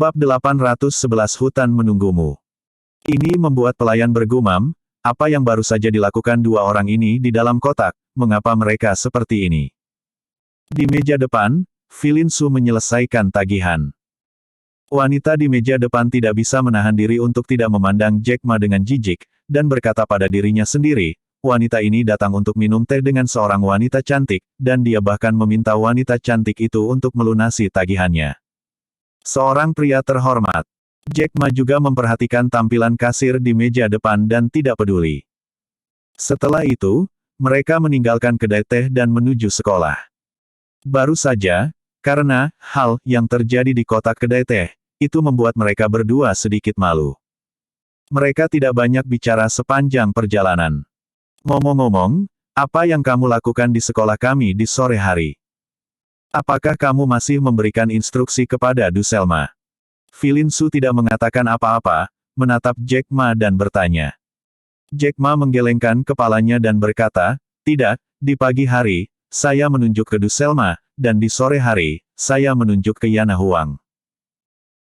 Bab 811 Hutan Menunggumu. Ini membuat pelayan bergumam, apa yang baru saja dilakukan dua orang ini di dalam kotak, mengapa mereka seperti ini? Di meja depan, Filin Su menyelesaikan tagihan. Wanita di meja depan tidak bisa menahan diri untuk tidak memandang Jack Ma dengan jijik, dan berkata pada dirinya sendiri, wanita ini datang untuk minum teh dengan seorang wanita cantik, dan dia bahkan meminta wanita cantik itu untuk melunasi tagihannya. Seorang pria terhormat. Jack Ma juga memperhatikan tampilan kasir di meja depan dan tidak peduli. Setelah itu, mereka meninggalkan kedai teh dan menuju sekolah. Baru saja, karena hal yang terjadi di kotak kedai teh, itu membuat mereka berdua sedikit malu. Mereka tidak banyak bicara sepanjang perjalanan. Ngomong-ngomong, apa yang kamu lakukan di sekolah kami di sore hari? Apakah kamu masih memberikan instruksi kepada Du Selma? Filin Su tidak mengatakan apa-apa, menatap Jack Ma dan bertanya. Jack Ma menggelengkan kepalanya dan berkata, tidak, di pagi hari, saya menunjuk ke Du Selma, dan di sore hari, saya menunjuk ke Yana Huang.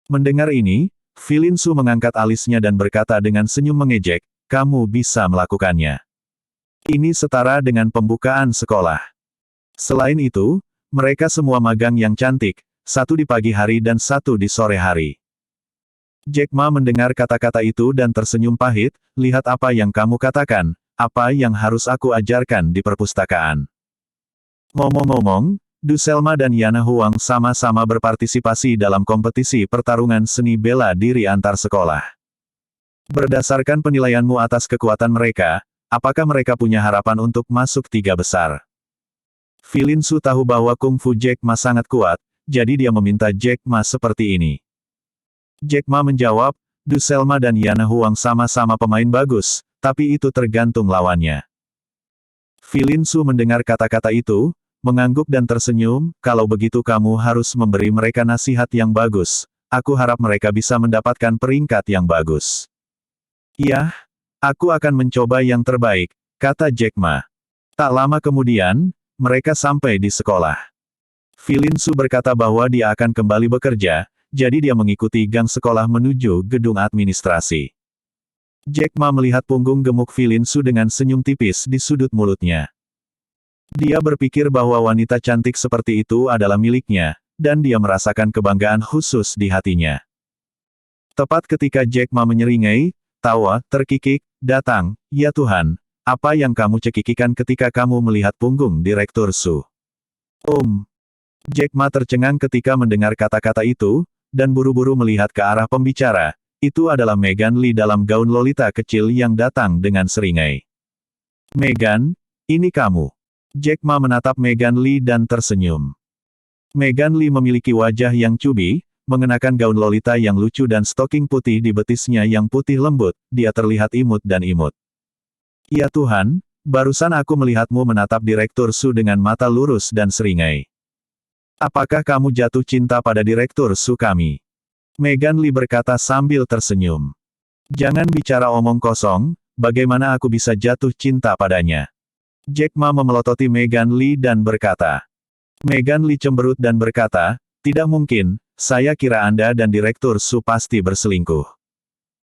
Mendengar ini, Filin Su mengangkat alisnya dan berkata dengan senyum mengejek, kamu bisa melakukannya. Ini setara dengan pembukaan sekolah. Selain itu, mereka semua magang yang cantik, satu di pagi hari dan satu di sore hari. Jack Ma mendengar kata-kata itu dan tersenyum pahit, lihat apa yang kamu katakan, apa yang harus aku ajarkan di perpustakaan. Ngomong-ngomong, Du Selma dan Yana Huang sama-sama berpartisipasi dalam kompetisi pertarungan seni bela diri antar sekolah. Berdasarkan penilaianmu atas kekuatan mereka, apakah mereka punya harapan untuk masuk 3 besar? Filin Su tahu bahwa Kung Fu Jack Ma sangat kuat, jadi dia meminta Jack Ma seperti ini. Jack Ma menjawab, Du Selma dan Yana Huang sama-sama pemain bagus, tapi itu tergantung lawannya. Filin Su mendengar kata-kata itu, mengangguk dan tersenyum, kalau begitu kamu harus memberi mereka nasihat yang bagus, aku harap mereka bisa mendapatkan peringkat yang bagus. Iya, aku akan mencoba yang terbaik, kata Jack Ma. Tak lama kemudian, mereka sampai di sekolah. Filin Su berkata bahwa dia akan kembali bekerja, jadi dia mengikuti gang sekolah menuju gedung administrasi. Jack Ma melihat punggung gemuk Filin Su dengan senyum tipis di sudut mulutnya. Dia berpikir bahwa wanita cantik seperti itu adalah miliknya, dan dia merasakan kebanggaan khusus di hatinya. Tepat ketika Jack Ma menyeringai, tawa terkikik datang, ya Tuhan. Apa yang kamu cekikikan ketika kamu melihat punggung Direktur Su? Jack Ma tercengang ketika mendengar kata-kata itu, dan buru-buru melihat ke arah pembicara. Itu adalah Megan Lee dalam gaun lolita kecil yang datang dengan seringai. Megan, ini kamu. Jack Ma menatap Megan Lee dan tersenyum. Megan Lee memiliki wajah yang cubi, mengenakan gaun lolita yang lucu dan stoking putih di betisnya yang putih lembut, dia terlihat imut dan imut. Ya Tuhan, barusan aku melihatmu menatap Direktur Su dengan mata lurus dan seringai. Apakah kamu jatuh cinta pada Direktur Su kami? Megan Lee berkata sambil tersenyum. Jangan bicara omong kosong, bagaimana aku bisa jatuh cinta padanya? Jack Ma memelototi Megan Lee dan berkata. Megan Lee cemberut dan berkata, tidak mungkin, saya kira Anda dan Direktur Su pasti berselingkuh.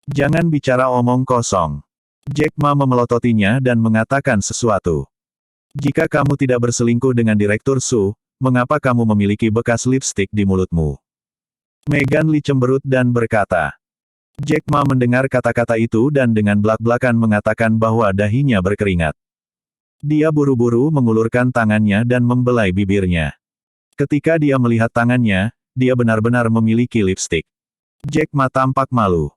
Jangan bicara omong kosong. Jack Ma memelototinya dan mengatakan sesuatu. Jika kamu tidak berselingkuh dengan Direktur Su, mengapa kamu memiliki bekas lipstik di mulutmu? Megan Lee cemberut dan berkata. Jack Ma mendengar kata-kata itu dan dengan belak-belakan mengatakan bahwa dahinya berkeringat. Dia buru-buru mengulurkan tangannya dan membelai bibirnya. Ketika dia melihat tangannya, dia benar-benar memiliki lipstik. Jack Ma tampak malu.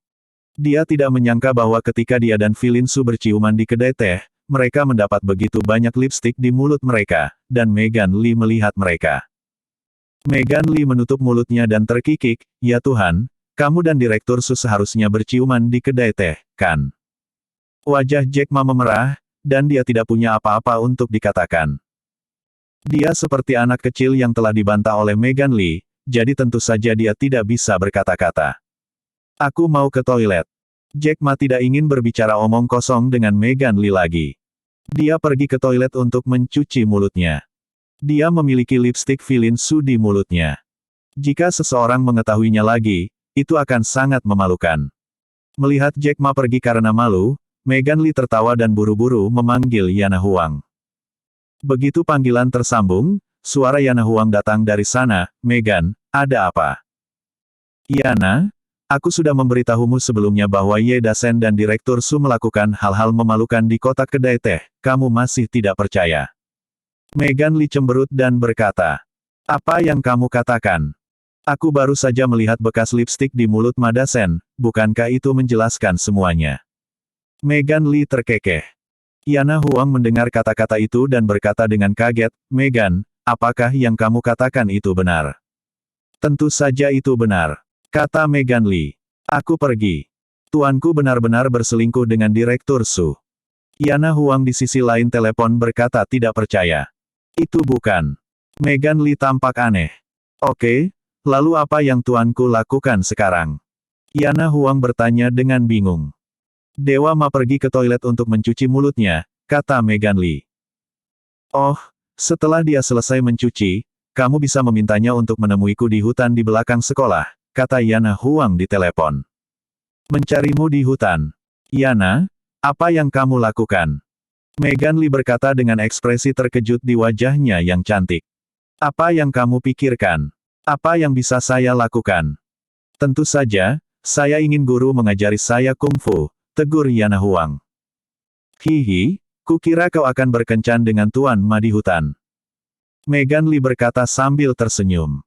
Dia tidak menyangka bahwa ketika dia dan Filin Su berciuman di kedai teh, mereka mendapat begitu banyak lipstik di mulut mereka, dan Megan Lee melihat mereka. Megan Lee menutup mulutnya dan terkikik, ya Tuhan, kamu dan Direktur Su seharusnya berciuman di kedai teh, kan? Wajah Jack Ma memerah, dan dia tidak punya apa-apa untuk dikatakan. Dia seperti anak kecil yang telah dibantah oleh Megan Lee, jadi tentu saja dia tidak bisa berkata-kata. Aku mau ke toilet. Jack Ma tidak ingin berbicara omong kosong dengan Megan Lee lagi. Dia pergi ke toilet untuk mencuci mulutnya. Dia memiliki lipstik Filin Su di mulutnya. Jika seseorang mengetahuinya lagi, itu akan sangat memalukan. Melihat Jack Ma pergi karena malu, Megan Lee tertawa dan buru-buru memanggil Yana Huang. Begitu panggilan tersambung, suara Yana Huang datang dari sana. Megan, ada apa? Yana, aku sudah memberitahumu sebelumnya bahwa Ye Dasen dan Direktur Su melakukan hal-hal memalukan di kotak kedai teh. Kamu masih tidak percaya. Megan Lee cemberut dan berkata, apa yang kamu katakan? Aku baru saja melihat bekas lipstik di mulut Ma Dasen, bukankah itu menjelaskan semuanya? Megan Lee terkekeh. Yana Huang mendengar kata-kata itu dan berkata dengan kaget, Megan, apakah yang kamu katakan itu benar? Tentu saja itu benar, kata Megan Lee. Aku pergi. Tuanku benar-benar berselingkuh dengan Direktur Su. Yana Huang di sisi lain telepon berkata tidak percaya. Itu bukan. Megan Lee tampak aneh. Oke, lalu apa yang tuanku lakukan sekarang? Yana Huang bertanya dengan bingung. Dewa Ma pergi ke toilet untuk mencuci mulutnya, kata Megan Lee. Oh, setelah dia selesai mencuci, kamu bisa memintanya untuk menemuiku di hutan di belakang sekolah, kata Yana Huang di telepon. Mencarimu di hutan. Yana, apa yang kamu lakukan? Megan Lee berkata dengan ekspresi terkejut di wajahnya yang cantik. Apa yang kamu pikirkan? Apa yang bisa saya lakukan? Tentu saja, saya ingin guru mengajari saya kungfu, tegur Yana Huang. Hihi, kukira kau akan berkencan dengan Tuan Ma di hutan. Megan Lee berkata sambil tersenyum.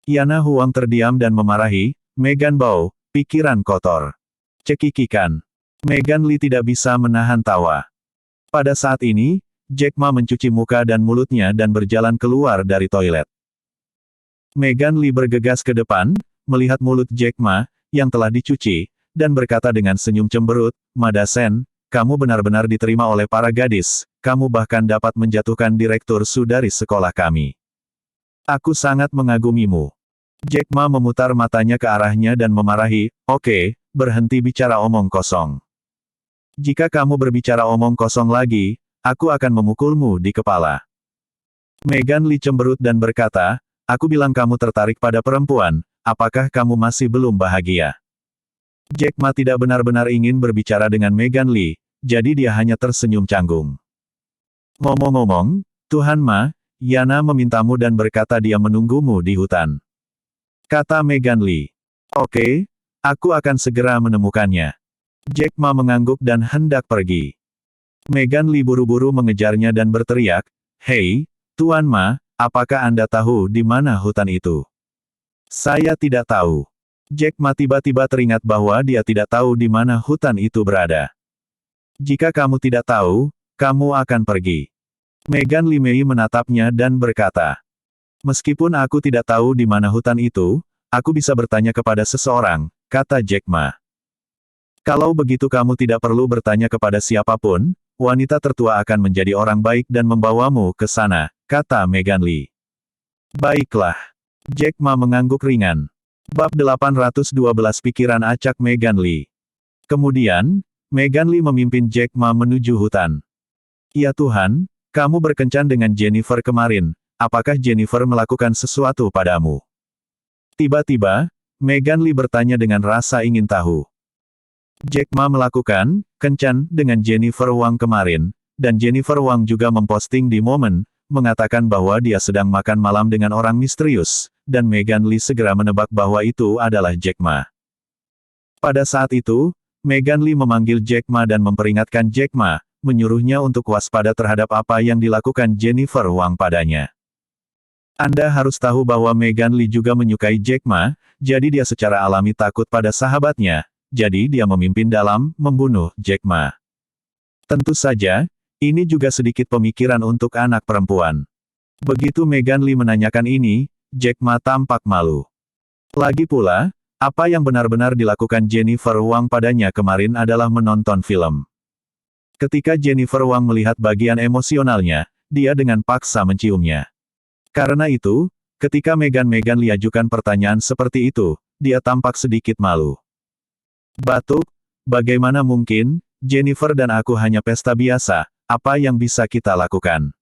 Yana Huang terdiam dan memarahi, Megan Bao, pikiran kotor. Cekikikan. Megan Lee tidak bisa menahan tawa. Pada saat ini, Jack Ma mencuci muka dan mulutnya dan berjalan keluar dari toilet. Megan Lee bergegas ke depan, melihat mulut Jack Ma, yang telah dicuci, dan berkata dengan senyum cemberut, Ma Dasen, kamu benar-benar diterima oleh para gadis, kamu bahkan dapat menjatuhkan Direktur Su dari sekolah kami. Aku sangat mengagumimu. Jack Ma memutar matanya ke arahnya dan memarahi, oke, berhenti bicara omong kosong. Jika kamu berbicara omong kosong lagi, aku akan memukulmu di kepala. Megan Lee cemberut dan berkata, aku bilang kamu tertarik pada perempuan, apakah kamu masih belum bahagia? Jack Ma tidak benar-benar ingin berbicara dengan Megan Lee, jadi dia hanya tersenyum canggung. Ngomong-ngomong, Tuhan Ma, Yana memintamu dan berkata dia menunggumu di hutan. Kata Megan Lee. Oke, aku akan segera menemukannya. Jack Ma mengangguk dan hendak pergi. Megan Lee buru-buru mengejarnya dan berteriak, hei, Tuan Ma, apakah Anda tahu di mana hutan itu? Saya tidak tahu. Jack Ma tiba-tiba teringat bahwa dia tidak tahu di mana hutan itu berada. Jika kamu tidak tahu, kamu akan pergi. Megan Lee Mei menatapnya dan berkata, meskipun aku tidak tahu di mana hutan itu, aku bisa bertanya kepada seseorang, kata Jack Ma. Kalau begitu kamu tidak perlu bertanya kepada siapapun, wanita tertua akan menjadi orang baik dan membawamu ke sana, kata Megan Lee. Baiklah. Jack Ma mengangguk ringan. Bab 812 Pikiran Acak Megan Lee. Kemudian, Megan Lee memimpin Jack Ma menuju hutan. Ya Tuhan, kamu berkencan dengan Jennifer kemarin, apakah Jennifer melakukan sesuatu padamu? Tiba-tiba, Megan Lee bertanya dengan rasa ingin tahu. Jack Ma melakukan kencan dengan Jennifer Wang kemarin, dan Jennifer Wang juga memposting di momen, mengatakan bahwa dia sedang makan malam dengan orang misterius, dan Megan Lee segera menebak bahwa itu adalah Jack Ma. Pada saat itu, Megan Lee memanggil Jack Ma dan memperingatkan Jack Ma, menyuruhnya untuk waspada terhadap apa yang dilakukan Jennifer Wang padanya. Anda harus tahu bahwa Megan Lee juga menyukai Jack Ma, jadi dia secara alami takut pada sahabatnya, jadi dia memimpin dalam membunuh Jack Ma. Tentu saja, ini juga sedikit pemikiran untuk anak perempuan. Begitu Megan Lee menanyakan ini, Jack Ma tampak malu. Lagi pula, apa yang benar-benar dilakukan Jennifer Wang padanya kemarin adalah menonton film. Ketika Jennifer Wang melihat bagian emosionalnya, dia dengan paksa menciumnya. Karena itu, ketika Megan Lee ajukan pertanyaan seperti itu, dia tampak sedikit malu. Batuk, bagaimana mungkin, Jennifer dan aku hanya pesta biasa, apa yang bisa kita lakukan?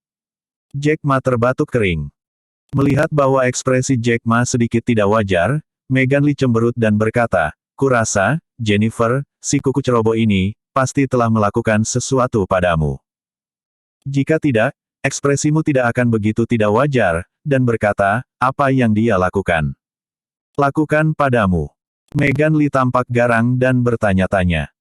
Jack Ma terbatuk kering. Melihat bahwa ekspresi Jack Ma sedikit tidak wajar, Megan Lee cemberut dan berkata, "Kurasa, Jennifer, si kuku ceroboh ini, pasti telah melakukan sesuatu padamu. Jika tidak, ekspresimu tidak akan begitu tidak wajar," dan berkata, "Apa yang dia lakukan? Lakukan padamu." Megan Lee tampak garang dan bertanya-tanya.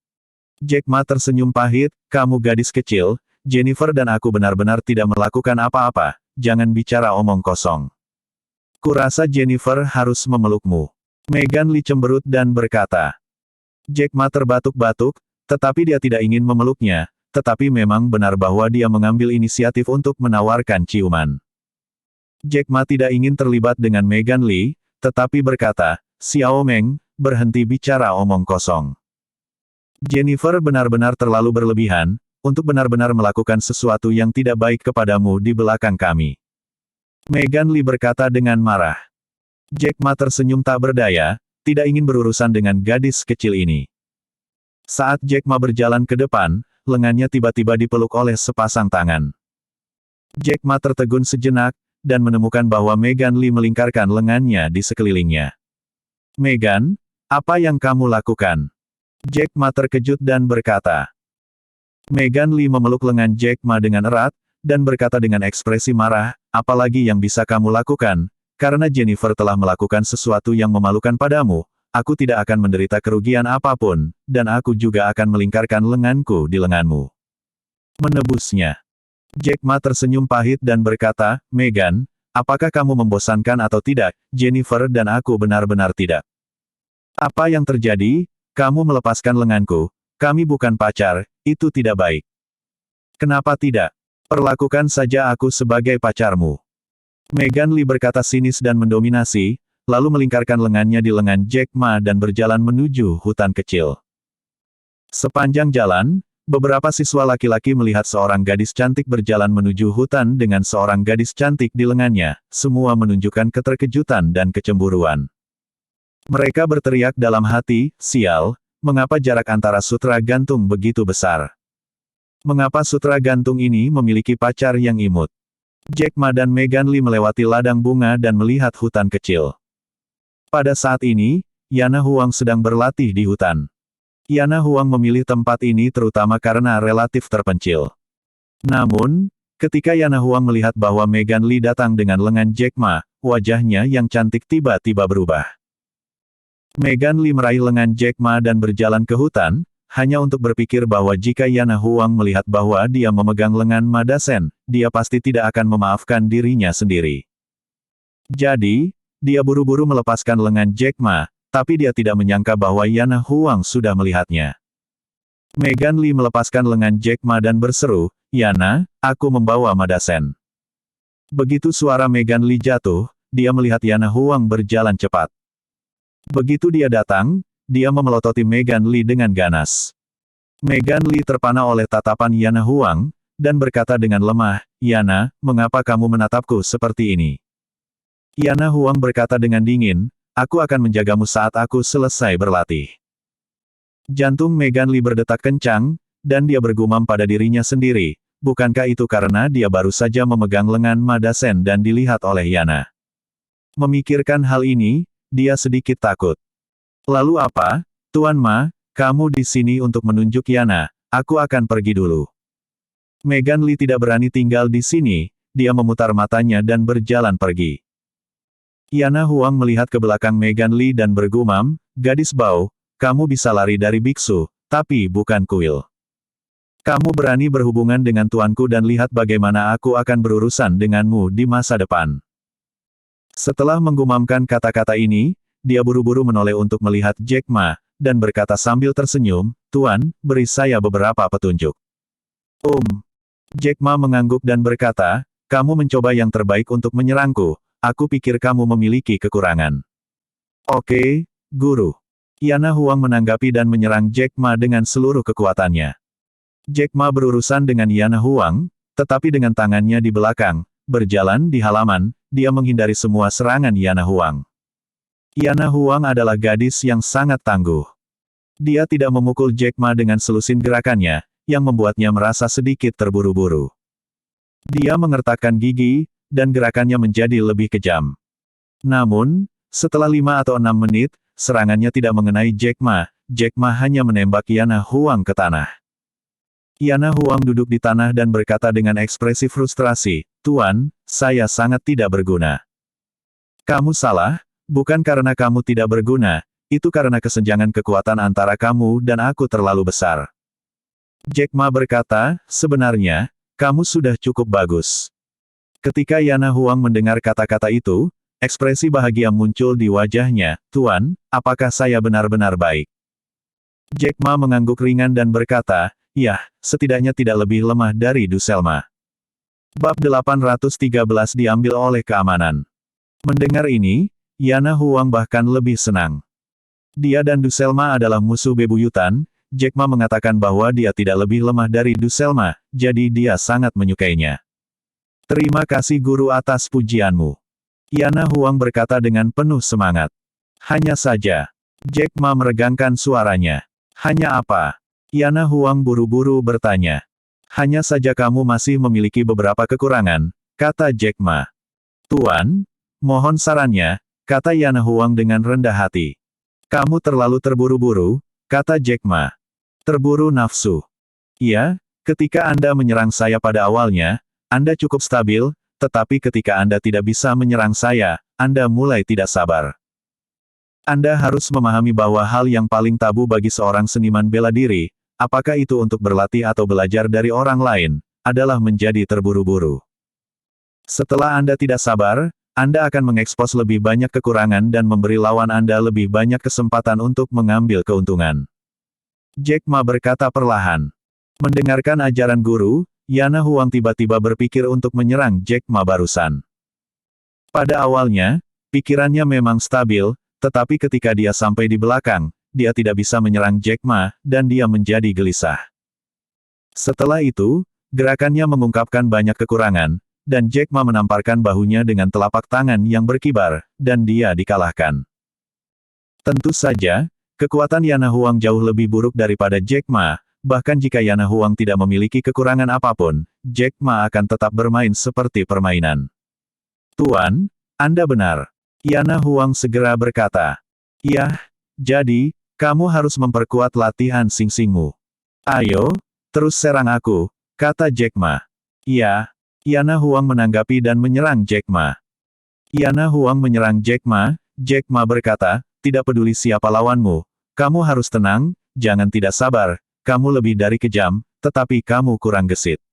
Jack Ma tersenyum pahit, "Kamu gadis kecil, Jennifer dan aku benar-benar tidak melakukan apa-apa, jangan bicara omong kosong. Kurasa Jennifer harus memelukmu." Megan Lee cemberut dan berkata. Jack Ma terbatuk-batuk, tetapi dia tidak ingin memeluknya, tetapi memang benar bahwa dia mengambil inisiatif untuk menawarkan ciuman. Jack Ma tidak ingin terlibat dengan Megan Lee, tetapi berkata, "Xiao Meng, berhenti bicara omong kosong. Jennifer benar-benar terlalu berlebihan, untuk benar-benar melakukan sesuatu yang tidak baik kepadamu di belakang kami." Megan Lee berkata dengan marah. Jack Ma tersenyum tak berdaya, tidak ingin berurusan dengan gadis kecil ini. Saat Jack Ma berjalan ke depan, lengannya tiba-tiba dipeluk oleh sepasang tangan. Jack Ma tertegun sejenak, dan menemukan bahwa Megan Lee melingkarkan lengannya di sekelilingnya. "Megan, apa yang kamu lakukan?" Jack Ma terkejut dan berkata. Megan Lee memeluk lengan Jack Ma dengan erat, dan berkata dengan ekspresi marah, "Apalagi yang bisa kamu lakukan? Karena Jennifer telah melakukan sesuatu yang memalukan padamu, aku tidak akan menderita kerugian apapun, dan aku juga akan melingkarkan lenganku di lenganmu." Menebusnya. Jack Ma tersenyum pahit dan berkata, "Megan, apakah kamu membosankan atau tidak? Jennifer dan aku benar-benar tidak. Apa yang terjadi? Kamu melepaskan lenganku. Kami bukan pacar, itu tidak baik. Kenapa tidak? Perlakukan saja aku sebagai pacarmu." Megan Lee berkata sinis dan mendominasi, lalu melingkarkan lengannya di lengan Jack Ma dan berjalan menuju hutan kecil. Sepanjang jalan, beberapa siswa laki-laki melihat seorang gadis cantik berjalan menuju hutan dengan seorang gadis cantik di lengannya, semua menunjukkan keterkejutan dan kecemburuan. Mereka berteriak dalam hati, "Sial, mengapa jarak antara sutra gantung begitu besar? Mengapa sutra gantung ini memiliki pacar yang imut?" Jack Ma dan Megan Lee melewati ladang bunga dan melihat hutan kecil. Pada saat ini, Yana Huang sedang berlatih di hutan. Yana Huang memilih tempat ini terutama karena relatif terpencil. Namun, ketika Yana Huang melihat bahwa Megan Lee datang dengan lengan Jack Ma, wajahnya yang cantik tiba-tiba berubah. Megan Lee meraih lengan Jack Ma dan berjalan ke hutan, hanya untuk berpikir bahwa jika Yana Huang melihat bahwa dia memegang lengan Ma Dasen, dia pasti tidak akan memaafkan dirinya sendiri. Jadi, dia buru-buru melepaskan lengan Jack Ma, tapi dia tidak menyangka bahwa Yana Huang sudah melihatnya. Megan Lee melepaskan lengan Jack Ma dan berseru, "Yana, aku membawa Ma Dasen." Begitu suara Megan Lee jatuh, dia melihat Yana Huang berjalan cepat. Begitu dia datang, dia memelototi Megan Lee dengan ganas. Megan Lee terpana oleh tatapan Yana Huang, dan berkata dengan lemah, "Yana, mengapa kamu menatapku seperti ini?" Yana Huang berkata dengan dingin, "Aku akan menjagamu saat aku selesai berlatih." Jantung Megan Lee berdetak kencang, dan dia bergumam pada dirinya sendiri, bukankah itu karena dia baru saja memegang lengan Ma Dasen dan dilihat oleh Yana? Memikirkan hal ini, dia sedikit takut. "Lalu apa, Tuan Ma, kamu di sini untuk menunjuk Yana, aku akan pergi dulu." Megan Lee tidak berani tinggal di sini, dia memutar matanya dan berjalan pergi. Yana Huang melihat ke belakang Megan Lee dan bergumam, "Gadis bau, kamu bisa lari dari biksu, tapi bukan kuil. Kamu berani berhubungan dengan tuanku dan lihat bagaimana aku akan berurusan denganmu di masa depan." Setelah menggumamkan kata-kata ini, dia buru-buru menoleh untuk melihat Jack Ma, dan berkata sambil tersenyum, "Tuan, beri saya beberapa petunjuk." Jack Ma mengangguk dan berkata, "Kamu mencoba yang terbaik untuk menyerangku. Aku pikir kamu memiliki kekurangan." "Oke, Guru." Yana Huang menanggapi dan menyerang Jack Ma dengan seluruh kekuatannya. Jack Ma berurusan dengan Yana Huang, tetapi dengan tangannya di belakang, berjalan di halaman, dia menghindari semua serangan Yana Huang. Yana Huang adalah gadis yang sangat tangguh. Dia tidak memukul Jack Ma dengan selusin gerakannya, yang membuatnya merasa sedikit terburu-buru. Dia mengertakkan gigi, dan gerakannya menjadi lebih kejam. Namun, Setelah 5 atau 6 menit, serangannya tidak mengenai Jack Ma. Jack Ma hanya menembak Yana Huang ke tanah. Yana Huang duduk di tanah dan berkata dengan ekspresi frustrasi, "Tuan, saya sangat tidak berguna." "Kamu salah, bukan karena kamu tidak berguna, itu karena kesenjangan kekuatan antara kamu dan aku terlalu besar." Jack Ma berkata, "Sebenarnya, kamu sudah cukup bagus." Ketika Yana Huang mendengar kata-kata itu, ekspresi bahagia muncul di wajahnya. "Tuan, apakah saya benar-benar baik?" Jack Ma mengangguk ringan dan berkata, "Yah, setidaknya tidak lebih lemah dari Du Selma." Bab 813 diambil oleh keamanan. Mendengar ini, Yana Huang bahkan lebih senang. Dia dan Du Selma adalah musuh bebuyutan. Jack Ma mengatakan bahwa dia tidak lebih lemah dari Du Selma, jadi dia sangat menyukainya. "Terima kasih guru atas pujianmu." Yana Huang berkata dengan penuh semangat. "Hanya saja." Jack Ma meregangkan suaranya. "Hanya apa?" Yana Huang buru-buru bertanya. "Hanya saja kamu masih memiliki beberapa kekurangan," kata Jack Ma. "Tuan, mohon sarannya," kata Yana Huang dengan rendah hati. "Kamu terlalu terburu-buru," kata Jack Ma. "Terburu nafsu." "Iya, ketika Anda menyerang saya pada awalnya, Anda cukup stabil, tetapi ketika Anda tidak bisa menyerang saya, Anda mulai tidak sabar. Anda harus memahami bahwa hal yang paling tabu bagi seorang seniman bela diri, apakah itu untuk berlatih atau belajar dari orang lain, adalah menjadi terburu-buru. Setelah Anda tidak sabar, Anda akan mengekspos lebih banyak kekurangan dan memberi lawan Anda lebih banyak kesempatan untuk mengambil keuntungan." Jack Ma berkata perlahan. Mendengarkan ajaran guru, Yana Huang tiba-tiba berpikir untuk menyerang Jack Ma barusan. Pada awalnya, pikirannya memang stabil, tetapi ketika dia sampai di belakang, dia tidak bisa menyerang Jack Ma, dan dia menjadi gelisah. Setelah itu, gerakannya mengungkapkan banyak kekurangan, dan Jack Ma menamparkan bahunya dengan telapak tangan yang berkibar, dan dia dikalahkan. Tentu saja, kekuatan Yana Huang jauh lebih buruk daripada Jack Ma, bahkan jika Yana Huang tidak memiliki kekurangan apapun, Jack Ma akan tetap bermain seperti permainan. "Tuan, Anda benar." Yana Huang segera berkata. "Yah, jadi, kamu harus memperkuat latihan sing-singmu. Ayo, terus serang aku," kata Jack Ma. "Iya." Yana Huang menanggapi dan menyerang Jack Ma. Yana Huang menyerang Jack Ma berkata, "Tidak peduli siapa lawanmu, kamu harus tenang, jangan tidak sabar, kamu lebih dari kejam, tetapi kamu kurang gesit."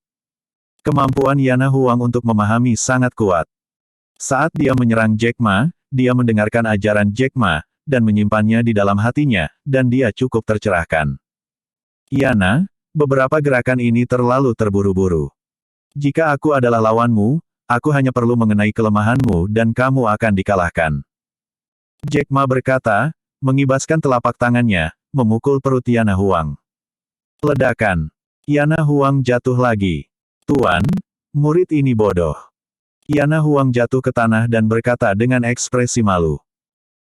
Kemampuan Yana Huang untuk memahami sangat kuat. Saat dia menyerang Jack Ma, dia mendengarkan ajaran Jack Ma, dan menyimpannya di dalam hatinya, dan dia cukup tercerahkan. "Yana, beberapa gerakan ini terlalu terburu-buru. Jika aku adalah lawanmu, aku hanya perlu mengenai kelemahanmu dan kamu akan dikalahkan." Jack Ma berkata, mengibaskan telapak tangannya, memukul perut Yana Huang. Ledakan. Yana Huang jatuh lagi. "Tuan, murid ini bodoh." Yana Huang jatuh ke tanah dan berkata dengan ekspresi malu.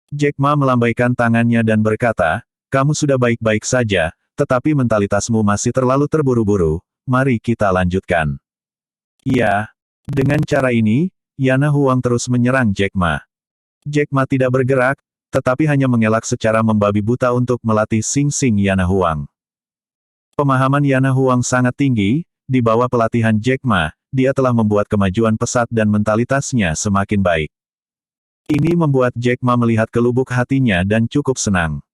Jack Ma melambaikan tangannya dan berkata, "Kamu sudah baik-baik saja, tetapi mentalitasmu masih terlalu terburu-buru, mari kita lanjutkan." "Iya." Dengan cara ini, Yana Huang terus menyerang Jack Ma. Jack Ma tidak bergerak, tetapi hanya mengelak secara membabi buta untuk melatih sing-sing Yana Huang. Pemahaman Yana Huang sangat tinggi, di bawah pelatihan Jack Ma, dia telah membuat kemajuan pesat dan mentalitasnya semakin baik. Ini membuat Jack Ma melihat ke lubuk hatinya dan cukup senang.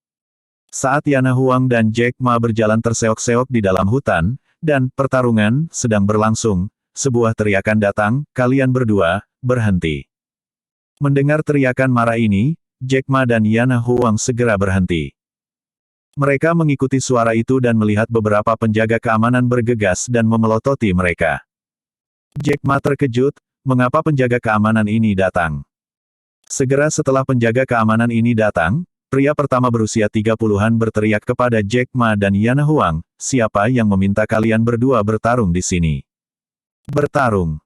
Saat Yana Huang dan Jack Ma berjalan terseok-seok di dalam hutan, dan pertarungan sedang berlangsung, sebuah teriakan datang, "Kalian berdua, berhenti." Mendengar teriakan marah ini, Jack Ma dan Yana Huang segera berhenti. Mereka mengikuti suara itu dan melihat beberapa penjaga keamanan bergegas dan memelototi mereka. Jack Ma terkejut, mengapa penjaga keamanan ini datang. Segera setelah penjaga keamanan ini datang, pria pertama berusia 30-an berteriak kepada Jack Ma dan Yana Huang, "Siapa yang meminta kalian berdua bertarung di sini?" Bertarung.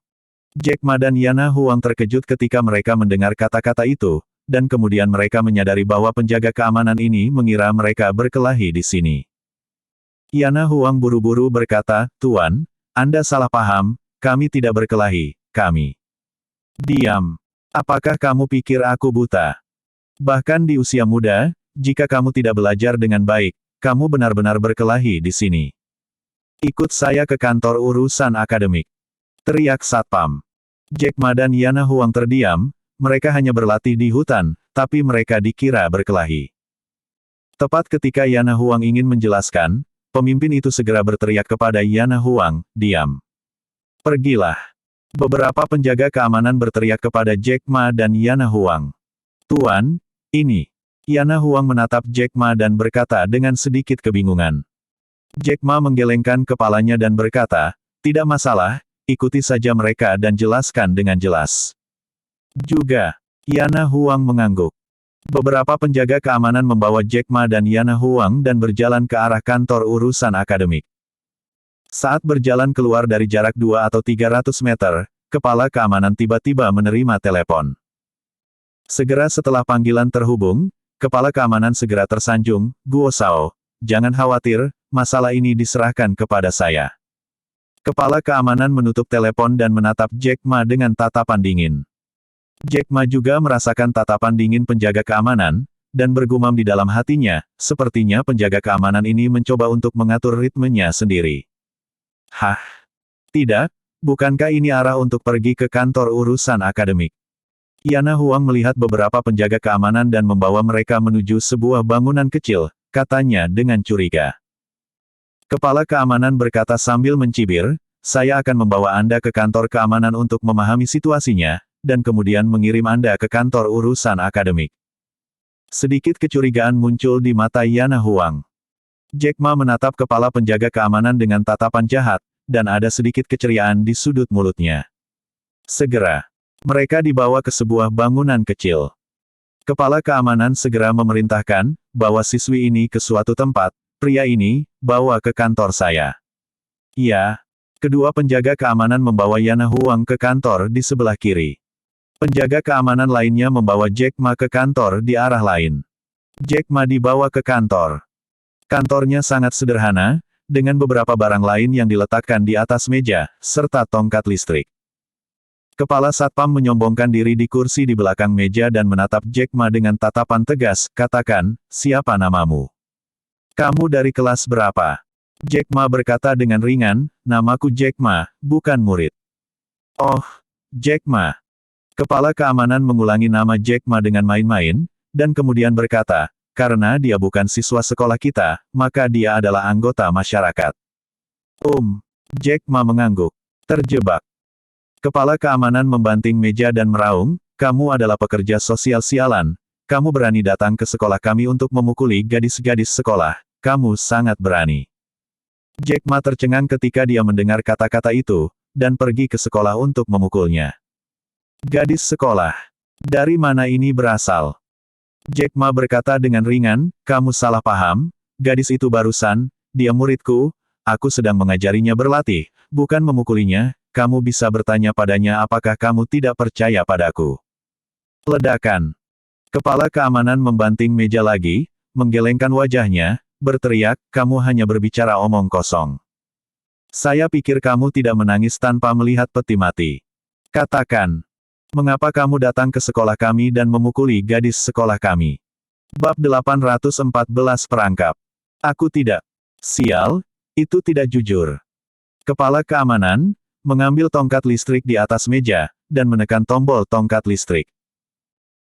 Jack Ma dan Yana Huang terkejut ketika mereka mendengar kata-kata itu, dan kemudian mereka menyadari bahwa penjaga keamanan ini mengira mereka berkelahi di sini. Yana Huang buru-buru berkata, "Tuan, Anda salah paham, kami tidak berkelahi, kami." "Diam. Apakah kamu pikir aku buta?" Bahkan di usia muda, jika kamu tidak belajar dengan baik, kamu benar-benar berkelahi di sini. Ikut saya ke kantor urusan akademik. Teriak Satpam. Jack Ma dan Yana Huang terdiam, mereka hanya berlatih di hutan, tapi mereka dikira berkelahi. Tepat ketika Yana Huang ingin menjelaskan, pemimpin itu segera berteriak kepada Yana Huang, diam. Pergilah. Beberapa penjaga keamanan berteriak kepada Jack Ma dan Yana Huang. Tuan, ini. Yana Huang menatap Jack Ma dan berkata dengan sedikit kebingungan. Jack Ma menggelengkan kepalanya dan berkata, tidak masalah, ikuti saja mereka dan jelaskan dengan jelas. Juga, Yana Huang mengangguk. Beberapa penjaga keamanan membawa Jack Ma dan Yana Huang dan berjalan ke arah kantor urusan akademik. Saat berjalan keluar dari jarak 2 atau 300 meter, kepala keamanan tiba-tiba menerima telepon. Segera setelah panggilan terhubung, kepala keamanan segera tersanjung, Guo Shao, jangan khawatir, masalah ini diserahkan kepada saya. Kepala keamanan menutup telepon dan menatap Jack Ma dengan tatapan dingin. Jack Ma juga merasakan tatapan dingin penjaga keamanan, dan bergumam di dalam hatinya, sepertinya penjaga keamanan ini mencoba untuk mengatur ritmenya sendiri. Hah? Tidak, bukankah ini arah untuk pergi ke kantor urusan akademik? Yana Huang melihat beberapa penjaga keamanan dan membawa mereka menuju sebuah bangunan kecil, katanya dengan curiga. Kepala keamanan berkata sambil mencibir, saya akan membawa Anda ke kantor keamanan untuk memahami situasinya, dan kemudian mengirim Anda ke kantor urusan akademik. Sedikit kecurigaan muncul di mata Yana Huang. Jack Ma menatap kepala penjaga keamanan dengan tatapan jahat, dan ada sedikit keceriaan di sudut mulutnya. Segera, mereka dibawa ke sebuah bangunan kecil. Kepala keamanan segera memerintahkan, bawa siswi ini ke suatu tempat, pria ini, bawa ke kantor saya. Ya, kedua penjaga keamanan membawa Yana Huang ke kantor di sebelah kiri. Penjaga keamanan lainnya membawa Jack Ma ke kantor di arah lain. Jack Ma dibawa ke kantor. Kantornya sangat sederhana, dengan beberapa barang lain yang diletakkan di atas meja, serta tongkat listrik. Kepala Satpam menyombongkan diri di kursi di belakang meja dan menatap Jack Ma dengan tatapan tegas, katakan, siapa namamu? Kamu dari kelas berapa? Jack Ma berkata dengan ringan, namaku Jack Ma, bukan murid. Oh, Jack Ma. Kepala keamanan mengulangi nama Jack Ma dengan main-main, dan kemudian berkata, karena dia bukan siswa sekolah kita, maka dia adalah anggota masyarakat. Jack Ma mengangguk. Terjebak. Kepala keamanan membanting meja dan meraung, kamu adalah pekerja sosial sialan, kamu berani datang ke sekolah kami untuk memukuli gadis-gadis sekolah, kamu sangat berani. Jack Ma tercengang ketika dia mendengar kata-kata itu, dan pergi ke sekolah untuk memukulnya. Gadis sekolah. Dari mana ini berasal? Jack Ma berkata dengan ringan, kamu salah paham, gadis itu barusan, dia muridku, aku sedang mengajarinya berlatih, bukan memukulinya, kamu bisa bertanya padanya apakah kamu tidak percaya padaku. Ledakan. Kepala keamanan membanting meja lagi, menggelengkan wajahnya, berteriak, kamu hanya berbicara omong kosong. Saya pikir kamu tidak menangis tanpa melihat peti mati. Katakan. Mengapa kamu datang ke sekolah kami dan memukuli gadis sekolah kami? Bab 814 Perangkap. Aku tidak. Sial, itu tidak jujur. Kepala keamanan, mengambil tongkat listrik di atas meja, dan menekan tombol tongkat listrik.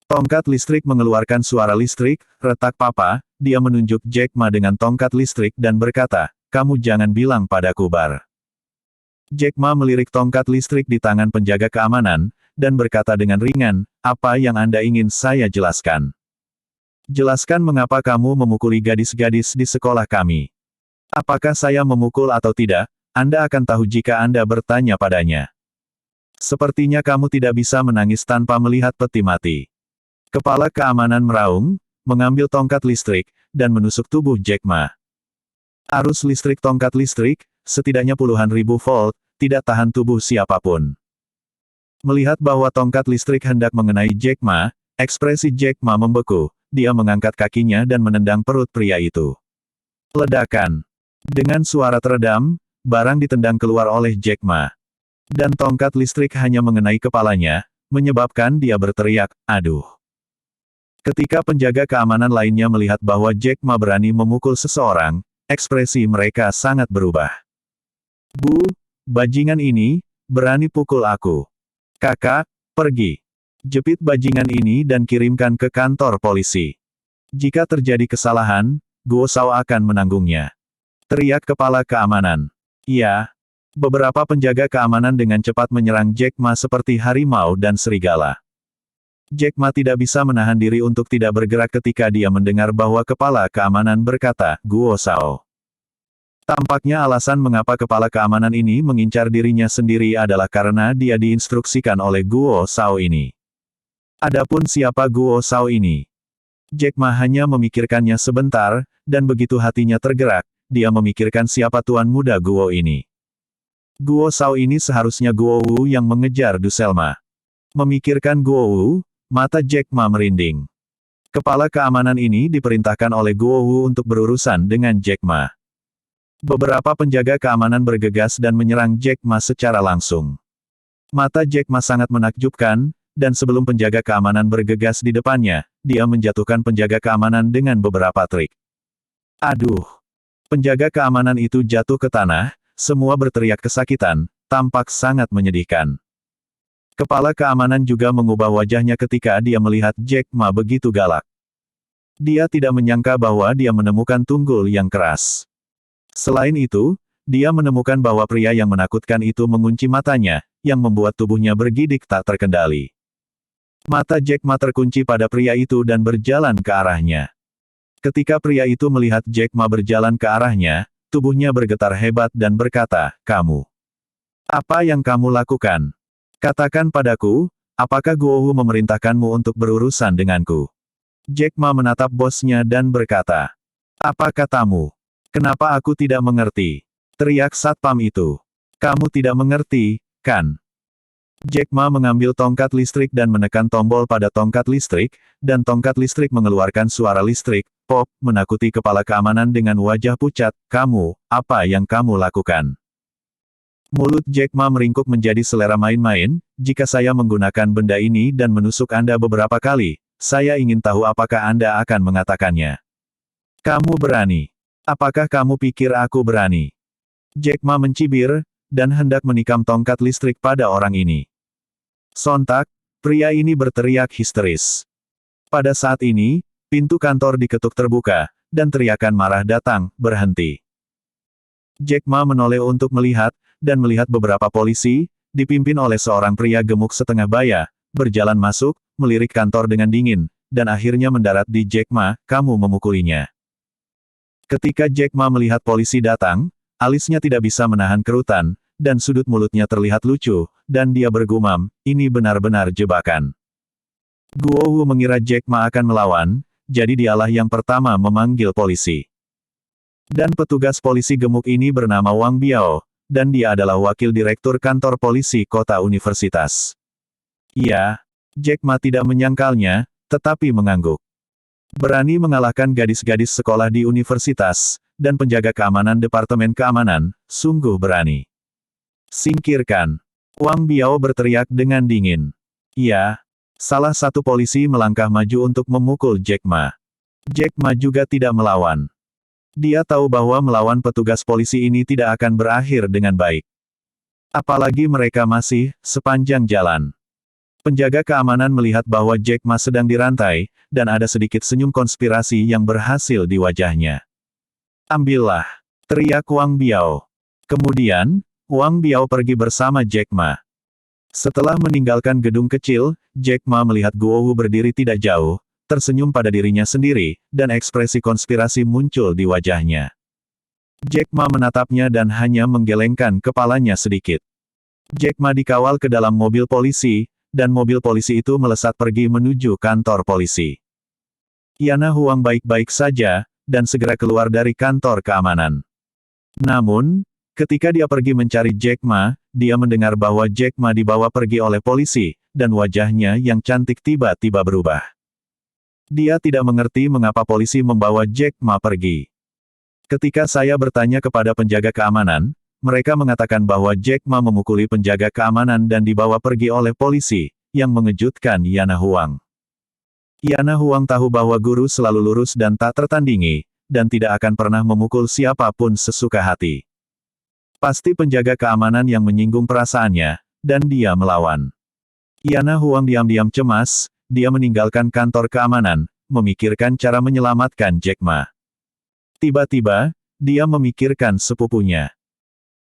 Tongkat listrik mengeluarkan suara listrik, retak papa, dia menunjuk Jack Ma dengan tongkat listrik dan berkata, kamu jangan bilang padaku Bar. Jack Ma melirik tongkat listrik di tangan penjaga keamanan, dan berkata dengan ringan, apa yang Anda ingin saya jelaskan? Jelaskan mengapa kamu memukuli gadis-gadis di sekolah kami. Apakah saya memukul atau tidak, Anda akan tahu jika Anda bertanya padanya. Sepertinya kamu tidak bisa menangis tanpa melihat peti mati. Kepala keamanan meraung, mengambil tongkat listrik, dan menusuk tubuh Jack Ma. Arus listrik tongkat listrik, setidaknya puluhan ribu volt, tidak tahan tubuh siapapun. Melihat bahwa tongkat listrik hendak mengenai Jack Ma, ekspresi Jack Ma membeku, dia mengangkat kakinya dan menendang perut pria itu. Ledakan. Dengan suara teredam, barang ditendang keluar oleh Jack Ma. Dan tongkat listrik hanya mengenai kepalanya, menyebabkan dia berteriak, aduh. Ketika penjaga keamanan lainnya melihat bahwa Jack Ma berani memukul seseorang, ekspresi mereka sangat berubah. Bu, bajingan ini, berani pukul aku. Kakak, pergi. Jepit bajingan ini dan kirimkan ke kantor polisi. Jika terjadi kesalahan, Guo Shao akan menanggungnya. Teriak kepala keamanan. Iya. Beberapa penjaga keamanan dengan cepat menyerang Jack Ma seperti harimau dan serigala. Jack Ma tidak bisa menahan diri untuk tidak bergerak ketika dia mendengar bahwa kepala keamanan berkata, Guo Shao. Tampaknya alasan mengapa kepala keamanan ini mengincar dirinya sendiri adalah karena dia diinstruksikan oleh Guo Shao ini. Adapun siapa Guo Shao ini? Jack Ma hanya memikirkannya sebentar, dan begitu hatinya tergerak, dia memikirkan siapa tuan muda Guo ini. Guo Shao ini seharusnya Guo Wu yang mengejar Du Selma. Memikirkan Guo Wu, mata Jack Ma merinding. Kepala keamanan ini diperintahkan oleh Guo Wu untuk berurusan dengan Jack Ma. Beberapa penjaga keamanan bergegas dan menyerang Jack Ma secara langsung. Mata Jack Ma sangat menakjubkan, dan sebelum penjaga keamanan bergegas di depannya, dia menjatuhkan penjaga keamanan dengan beberapa trik. Aduh! Penjaga keamanan itu jatuh ke tanah, semua berteriak kesakitan, tampak sangat menyedihkan. Kepala keamanan juga mengubah wajahnya ketika dia melihat Jack Ma begitu galak. Dia tidak menyangka bahwa dia menemukan tunggul yang keras. Selain itu, dia menemukan bahwa pria yang menakutkan itu mengunci matanya, yang membuat tubuhnya bergidik tak terkendali. Mata Jack Ma terkunci pada pria itu dan berjalan ke arahnya. Ketika pria itu melihat Jack Ma berjalan ke arahnya, tubuhnya bergetar hebat dan berkata, kamu. Apa yang kamu lakukan? Katakan padaku, apakah Guo Wu memerintahkanmu untuk berurusan denganku? Jack Ma menatap bosnya dan berkata, apa katamu? Kenapa aku tidak mengerti? Teriak satpam itu. Kamu tidak mengerti, kan? Jack Ma mengambil tongkat listrik dan menekan tombol pada tongkat listrik, dan tongkat listrik mengeluarkan suara listrik, pop, menakuti kepala keamanan dengan wajah pucat, kamu, apa yang kamu lakukan? Mulut Jack Ma meringkuk menjadi selera main-main, jika saya menggunakan benda ini dan menusuk Anda beberapa kali, saya ingin tahu apakah Anda akan mengatakannya. Kamu berani. Apakah kamu pikir aku berani? Jack Ma mencibir, dan hendak menikam tongkat listrik pada orang ini. Sontak, pria ini berteriak histeris. Pada saat ini, pintu kantor diketuk terbuka, dan teriakan marah datang, berhenti. Jack Ma menoleh untuk melihat, dan melihat beberapa polisi, dipimpin oleh seorang pria gemuk setengah baya, berjalan masuk, melirik kantor dengan dingin, dan akhirnya mendarat di Jack Ma, kamu memukulinya. Ketika Jack Ma melihat polisi datang, alisnya tidak bisa menahan kerutan, dan sudut mulutnya terlihat lucu, dan dia bergumam, ini benar-benar jebakan. Guo Wu mengira Jack Ma akan melawan, jadi dialah yang pertama memanggil polisi. Dan petugas polisi gemuk ini bernama Wang Biao, dan dia adalah wakil direktur kantor polisi kota universitas. Iya, Jack Ma tidak menyangkalnya, tetapi mengangguk. Berani mengalahkan gadis-gadis sekolah di universitas, dan penjaga keamanan Departemen Keamanan, sungguh berani. Singkirkan. Wang Biao berteriak dengan dingin. Iya. Salah satu polisi melangkah maju untuk memukul Jack Ma. Jack Ma juga tidak melawan. Dia tahu bahwa melawan petugas polisi ini tidak akan berakhir dengan baik. Apalagi mereka masih sepanjang jalan. Penjaga keamanan melihat bahwa Jack Ma sedang dirantai, dan ada sedikit senyum konspirasi yang berhasil di wajahnya. Ambillah, teriak Wang Biao. Kemudian, Wang Biao pergi bersama Jack Ma. Setelah meninggalkan gedung kecil, Jack Ma melihat Guo Wu berdiri tidak jauh, tersenyum pada dirinya sendiri, dan ekspresi konspirasi muncul di wajahnya. Jack Ma menatapnya dan hanya menggelengkan kepalanya sedikit. Jack Ma dikawal ke dalam mobil polisi, dan mobil polisi itu melesat pergi menuju kantor polisi. Yana Huang baik-baik saja, dan segera keluar dari kantor keamanan. Namun, ketika dia pergi mencari Jack Ma, dia mendengar bahwa Jack Ma dibawa pergi oleh polisi, dan wajahnya yang cantik tiba-tiba berubah. Dia tidak mengerti mengapa polisi membawa Jack Ma pergi. Ketika saya bertanya kepada penjaga keamanan, mereka mengatakan bahwa Jack Ma memukuli penjaga keamanan dan dibawa pergi oleh polisi, yang mengejutkan Yana Huang. Yana Huang tahu bahwa guru selalu lurus dan tak tertandingi, dan tidak akan pernah memukul siapapun sesuka hati. Pasti penjaga keamanan yang menyinggung perasaannya, dan dia melawan. Yana Huang diam-diam cemas, dia meninggalkan kantor keamanan, memikirkan cara menyelamatkan Jack Ma. Tiba-tiba, dia memikirkan sepupunya.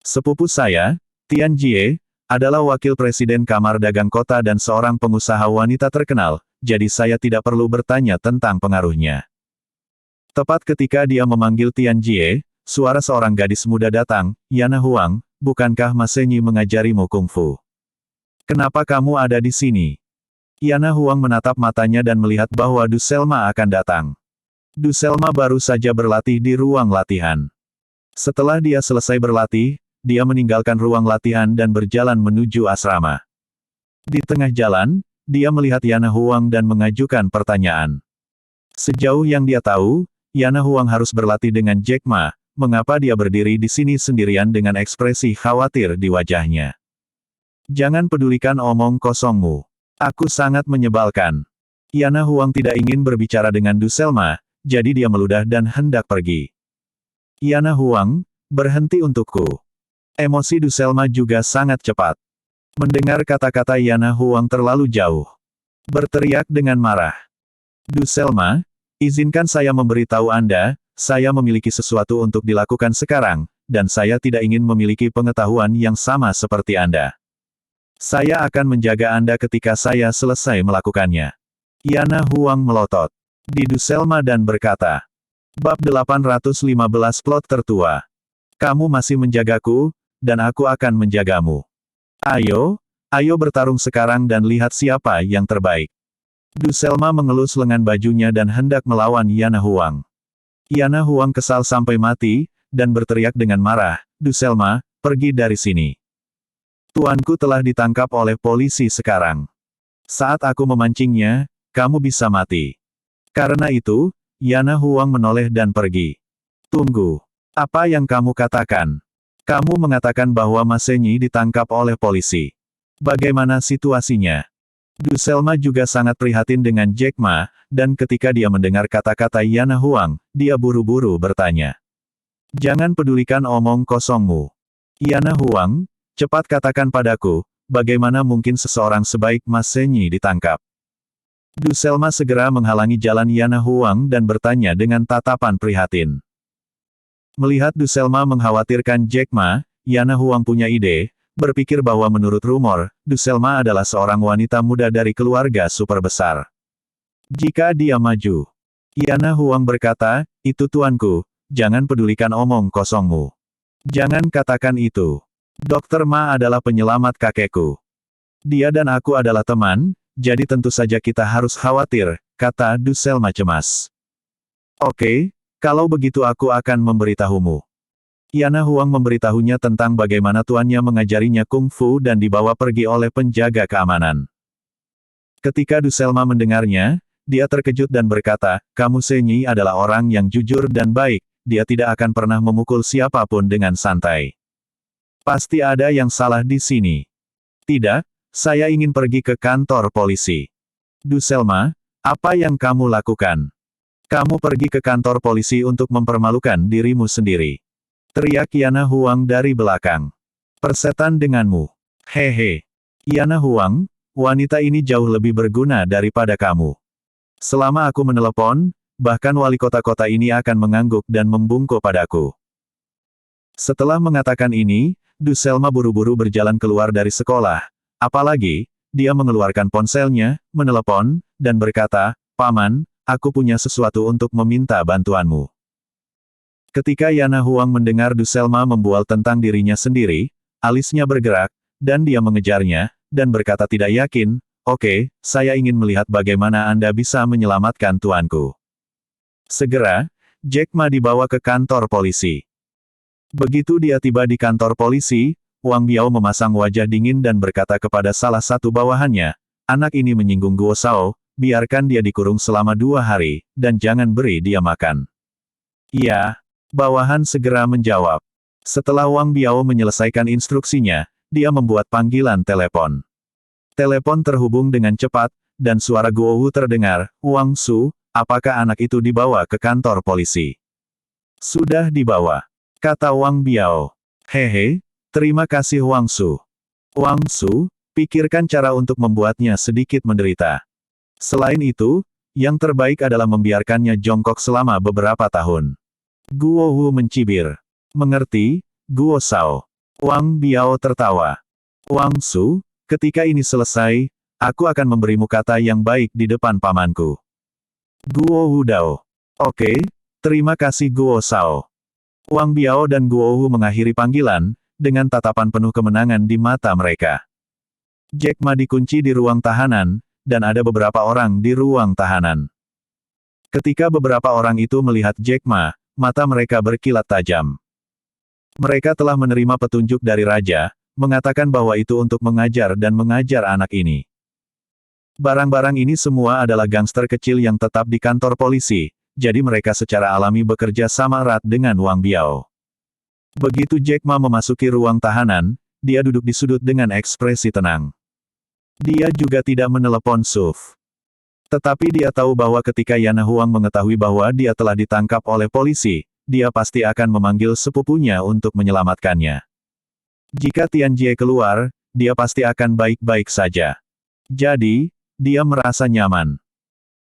Sepupu saya, Tian Jie, adalah wakil presiden Kamar Dagang Kota dan seorang pengusaha wanita terkenal, jadi saya tidak perlu bertanya tentang pengaruhnya. Tepat ketika dia memanggil Tian Jie, suara seorang gadis muda datang, Yana Huang, bukankah Mas Senyi mengajarimu kungfu? Kenapa kamu ada di sini? Yana Huang menatap matanya dan melihat bahwa Du Selma akan datang. Du Selma baru saja berlatih di ruang latihan. Setelah dia selesai berlatih, dia meninggalkan ruang latihan dan berjalan menuju asrama. Di tengah jalan, dia melihat Yana Huang dan mengajukan pertanyaan. Sejauh yang dia tahu, Yana Huang harus berlatih dengan Jack Ma. Mengapa dia berdiri di sini sendirian dengan ekspresi khawatir di wajahnya? Jangan pedulikan omong kosongmu. Aku sangat menyebalkan. Yana Huang tidak ingin berbicara dengan Du Selma, jadi dia meludah dan hendak pergi. Yana Huang, berhenti untukku. Emosi Du Selma juga sangat cepat. Mendengar kata-kata Yana Huang terlalu jauh. Berteriak dengan marah. Du Selma, izinkan saya memberitahu Anda, saya memiliki sesuatu untuk dilakukan sekarang, dan saya tidak ingin memiliki pengetahuan yang sama seperti Anda. Saya akan menjaga Anda ketika saya selesai melakukannya. Yana Huang melotot di Du Selma dan berkata, Bab 815 Plot Tertua. Kamu masih menjagaku, dan aku akan menjagamu. Ayo bertarung sekarang dan lihat siapa yang terbaik. Du Selma mengelus lengan bajunya dan hendak melawan Yana Huang. Yana Huang kesal sampai mati, dan berteriak dengan marah, Du Selma, pergi dari sini. Tuanku telah ditangkap oleh polisi sekarang. Saat aku memancingnya, kamu bisa mati. Karena itu, Yana Huang menoleh dan pergi. Tunggu. Apa yang kamu katakan? Kamu mengatakan bahwa Mas Senyi ditangkap oleh polisi. Bagaimana situasinya? Du Selma juga sangat prihatin dengan Jack Ma, dan ketika dia mendengar kata-kata Yana Huang, dia buru-buru bertanya. Jangan pedulikan omong kosongmu. Yana Huang, cepat katakan padaku, bagaimana mungkin seseorang sebaik Mas Senyi ditangkap? Du Selma segera menghalangi jalan Yana Huang dan bertanya dengan tatapan prihatin. Melihat Du Selma mengkhawatirkan Jack Ma, Yana Huang punya ide, berpikir bahwa menurut rumor, Du Selma adalah seorang wanita muda dari keluarga super besar. Jika dia maju, Yana Huang berkata, itu tuanku, jangan pedulikan omong kosongmu. Jangan katakan itu. Dr. Ma adalah penyelamat kakekku. Dia dan aku adalah teman, jadi tentu saja kita harus khawatir, kata Du Selma cemas. Oke, kalau begitu aku akan memberitahumu. Yana Huang memberitahunya tentang bagaimana tuannya mengajarinya kungfu dan dibawa pergi oleh penjaga keamanan. Ketika Du Selma mendengarnya, dia terkejut dan berkata, kamu Senyi adalah orang yang jujur dan baik, dia tidak akan pernah memukul siapapun dengan santai. Pasti ada yang salah di sini. Tidak, saya ingin pergi ke kantor polisi. Du Selma, apa yang kamu lakukan? Kamu pergi ke kantor polisi untuk mempermalukan dirimu sendiri. Teriak Yana Huang dari belakang. Persetan denganmu. Hehe. Yana Huang, wanita ini jauh lebih berguna daripada kamu. Selama aku menelepon, bahkan wali kota-kota ini akan mengangguk dan membungkuk padaku. Setelah mengatakan ini, Du Selma buru-buru berjalan keluar dari sekolah. Apalagi, dia mengeluarkan ponselnya, menelepon, dan berkata, Paman, aku punya sesuatu untuk meminta bantuanmu. Ketika Yana Huang mendengar Du Selma membual tentang dirinya sendiri, alisnya bergerak, dan dia mengejarnya, dan berkata tidak yakin, oke, saya ingin melihat bagaimana Anda bisa menyelamatkan tuanku. Segera, Jack Ma dibawa ke kantor polisi. Begitu dia tiba di kantor polisi, Wang Biao memasang wajah dingin dan berkata kepada salah satu bawahannya, anak ini menyinggung Guo Shao, biarkan dia dikurung selama 2 hari, dan jangan beri dia makan. Iya. Bawahan segera menjawab. Setelah Wang Biao menyelesaikan instruksinya, dia membuat panggilan telepon. Telepon terhubung dengan cepat, dan suara Guo Wu terdengar, Wang Su, apakah anak itu dibawa ke kantor polisi? Sudah dibawa, kata Wang Biao. Hehe, terima kasih Wang Su. Wang Su, pikirkan cara untuk membuatnya sedikit menderita. Selain itu, yang terbaik adalah membiarkannya jongkok selama beberapa tahun. Guo Wu mencibir. Mengerti, Guo Shao. Wang Biao tertawa. Wang Su, ketika ini selesai, aku akan memberimu kata yang baik di depan pamanku. Guo Wu Dao. Oke, terima kasih Guo Shao. Wang Biao dan Guo Wu mengakhiri panggilan, dengan tatapan penuh kemenangan di mata mereka. Jack Ma dikunci di ruang tahanan, dan ada beberapa orang di ruang tahanan. Ketika beberapa orang itu melihat Jack Ma, mata mereka berkilat tajam. Mereka telah menerima petunjuk dari Raja, mengatakan bahwa itu untuk mengajar dan mengajar anak ini. Barang-barang ini semua adalah gangster kecil yang tetap di kantor polisi, jadi mereka secara alami bekerja sama erat dengan Wang Biao. Begitu Jack Ma memasuki ruang tahanan, dia duduk di sudut dengan ekspresi tenang. Dia juga tidak menelepon Suf. Tetapi dia tahu bahwa ketika Yana Huang mengetahui bahwa dia telah ditangkap oleh polisi, dia pasti akan memanggil sepupunya untuk menyelamatkannya. Jika Tian Jie keluar, dia pasti akan baik-baik saja. Jadi, dia merasa nyaman.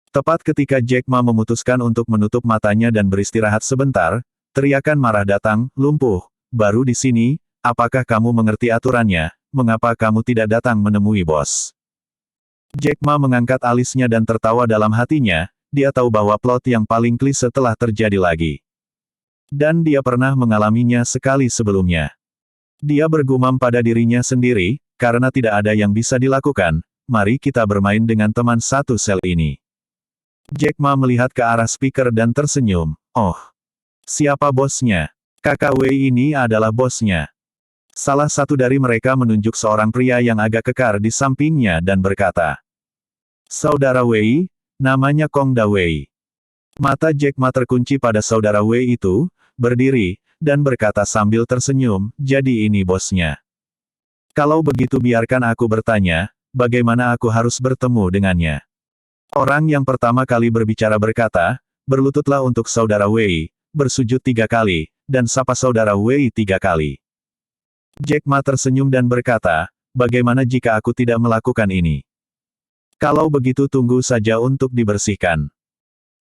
Tepat ketika Jack Ma memutuskan untuk menutup matanya dan beristirahat sebentar, teriakan marah datang, lumpuh, baru di sini, apakah kamu mengerti aturannya, mengapa kamu tidak datang menemui bos? Jack Ma mengangkat alisnya dan tertawa dalam hatinya, dia tahu bahwa plot yang paling klise telah terjadi lagi. Dan dia pernah mengalaminya sekali sebelumnya. Dia bergumam pada dirinya sendiri, karena tidak ada yang bisa dilakukan, mari kita bermain dengan teman satu sel ini. Jack Ma melihat ke arah speaker dan tersenyum, oh. Siapa bosnya? Kakak Wei ini adalah bosnya. Salah satu dari mereka menunjuk seorang pria yang agak kekar di sampingnya dan berkata, Saudara Wei, namanya Kong Da Wei. Mata Jack Ma terkunci pada saudara Wei itu, berdiri, dan berkata sambil tersenyum, jadi ini bosnya. Kalau begitu biarkan aku bertanya, bagaimana aku harus bertemu dengannya? Orang yang pertama kali berbicara berkata, berlututlah untuk saudara Wei, bersujud 3 kali, dan sapa saudara Wei 3 kali. Jack Ma tersenyum dan berkata, bagaimana jika aku tidak melakukan ini? Kalau begitu tunggu saja untuk dibersihkan.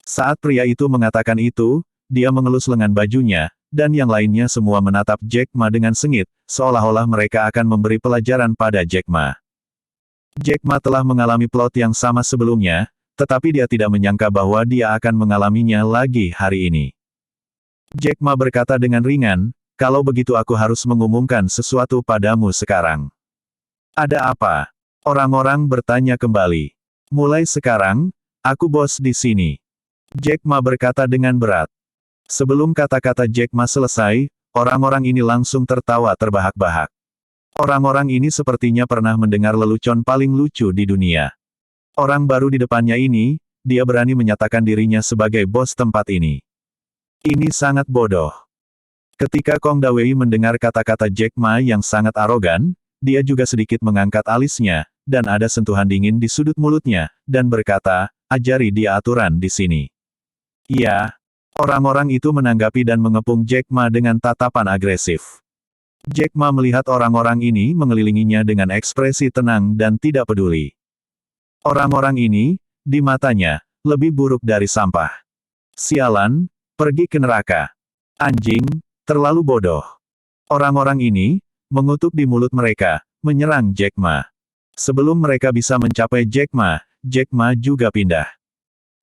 Saat pria itu mengatakan itu, dia mengelus lengan bajunya, dan yang lainnya semua menatap Jack Ma dengan sengit, seolah-olah mereka akan memberi pelajaran pada Jack Ma. Jack Ma telah mengalami plot yang sama sebelumnya, tetapi dia tidak menyangka bahwa dia akan mengalaminya lagi hari ini. Jack Ma berkata dengan ringan, kalau begitu aku harus mengumumkan sesuatu padamu sekarang. Ada apa? Orang-orang bertanya kembali. Mulai sekarang, aku bos di sini. Jack Ma berkata dengan berat. Sebelum kata-kata Jack Ma selesai, orang-orang ini langsung tertawa terbahak-bahak. Orang-orang ini sepertinya pernah mendengar lelucon paling lucu di dunia. Orang baru di depannya ini, dia berani menyatakan dirinya sebagai bos tempat ini. Ini sangat bodoh. Ketika Kong Da Wei mendengar kata-kata Jack Ma yang sangat arogan, dia juga sedikit mengangkat alisnya, dan ada sentuhan dingin di sudut mulutnya, dan berkata, ajari dia aturan di sini. Iya. Orang-orang itu menanggapi dan mengepung Jack Ma dengan tatapan agresif. Jack Ma melihat orang-orang ini mengelilinginya dengan ekspresi tenang dan tidak peduli. Orang-orang ini, di matanya, lebih buruk dari sampah. Sialan, pergi ke neraka. Anjing, terlalu bodoh. Orang-orang ini, mengutuk di mulut mereka, menyerang Jack Ma. Sebelum mereka bisa mencapai Jack Ma juga pindah.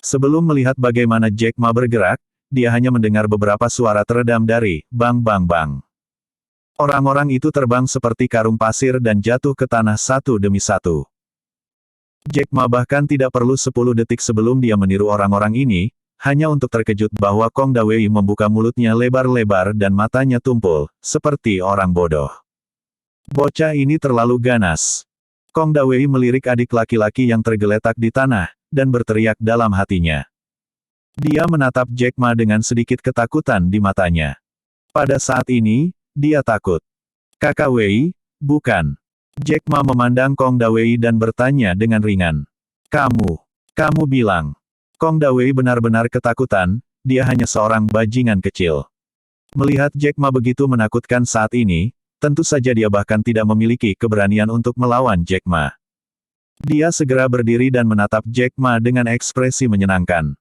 Sebelum melihat bagaimana Jack Ma bergerak, dia hanya mendengar beberapa suara teredam dari bang bang bang. Orang-orang itu terbang seperti karung pasir dan jatuh ke tanah satu demi satu. Jack Ma bahkan tidak perlu 10 detik sebelum dia meniru orang-orang ini, hanya untuk terkejut bahwa Kong Da Wei membuka mulutnya lebar-lebar dan matanya tumpul, seperti orang bodoh. Bocah ini terlalu ganas. Kong Da Wei melirik adik laki-laki yang tergeletak di tanah, dan berteriak dalam hatinya. Dia menatap Jack Ma dengan sedikit ketakutan di matanya. Pada saat ini, dia takut. Kakak Wei, bukan. Jack Ma memandang Kong Da Wei dan bertanya dengan ringan. Kamu bilang. Kong Dawei benar-benar ketakutan, dia hanya seorang bajingan kecil. Melihat Jack Ma begitu menakutkan saat ini, tentu saja dia bahkan tidak memiliki keberanian untuk melawan Jack Ma. Dia segera berdiri dan menatap Jack Ma dengan ekspresi menyenangkan.